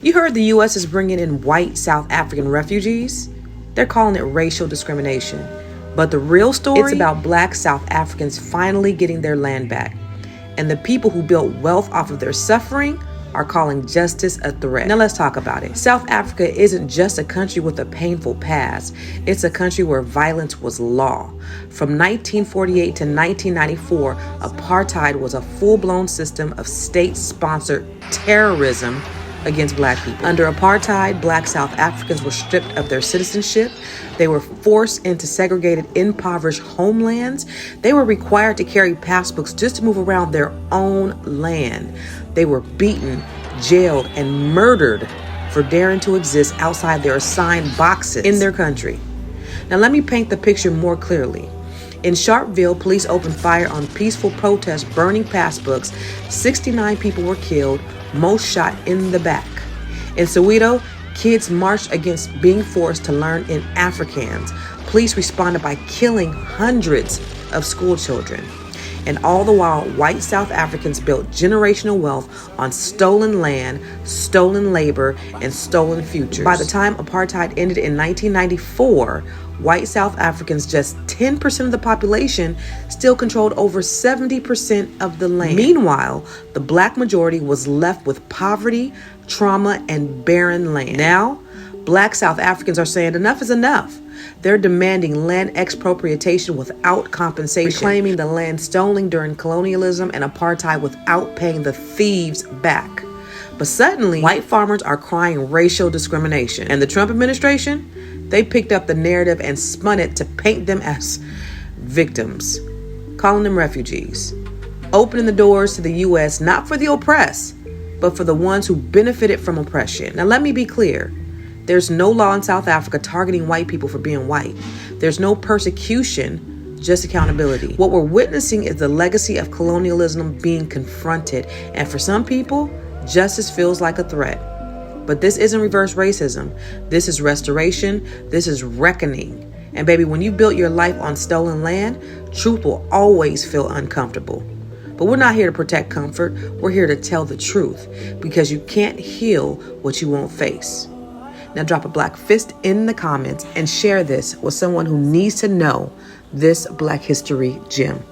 You heard the U.S. is bringing in white South African refugees? They're calling it racial discrimination. But the real story, it's about Black South Africans finally getting their land back. And the people who built wealth off of their suffering are calling justice a threat. Now let's talk about it. South Africa isn't just a country with a painful past. It's a country where violence was law. From 1948 to 1994, apartheid was a full-blown system of state-sponsored terrorism against Black people. Under apartheid, Black South Africans were stripped of their citizenship. They were forced into segregated, impoverished homelands. They were required to carry passbooks just to move around their own land. They were beaten, jailed, and murdered for daring to exist outside their assigned boxes in their country. Now let me paint the picture more clearly. In Sharpeville, police opened fire on peaceful protests burning passbooks. 69 people were killed, most shot in the back. In Soweto, kids marched against being forced to learn in Afrikaans. Police responded by killing hundreds of school children. And all the while, white South Africans built generational wealth on stolen land, stolen labor, and stolen futures. By the time apartheid ended in 1994, white South Africans, just 10% of the population, still controlled over 70% of the land. Meanwhile, the Black majority was left with poverty, trauma, and barren land. Now, Black South Africans are saying enough is enough. They're demanding land expropriation without compensation, reclaiming the land stolen during colonialism and apartheid without paying the thieves back. But suddenly, white farmers are crying racial discrimination. And the Trump administration, they picked up the narrative and spun it to paint them as victims, calling them refugees, opening the doors to the U.S. not for the oppressed, but for the ones who benefited from oppression. Now, let me be clear. There's no law in South Africa targeting white people for being white. There's no persecution, just accountability. What we're witnessing is the legacy of colonialism being confronted. And for some people, justice feels like a threat. But this isn't reverse racism. This is restoration. This is reckoning. And baby, when you built your life on stolen land, truth will always feel uncomfortable. But we're not here to protect comfort. We're here to tell the truth, because you can't heal what you won't face. Now drop a Black fist in the comments and share this with someone who needs to know this Black history gem.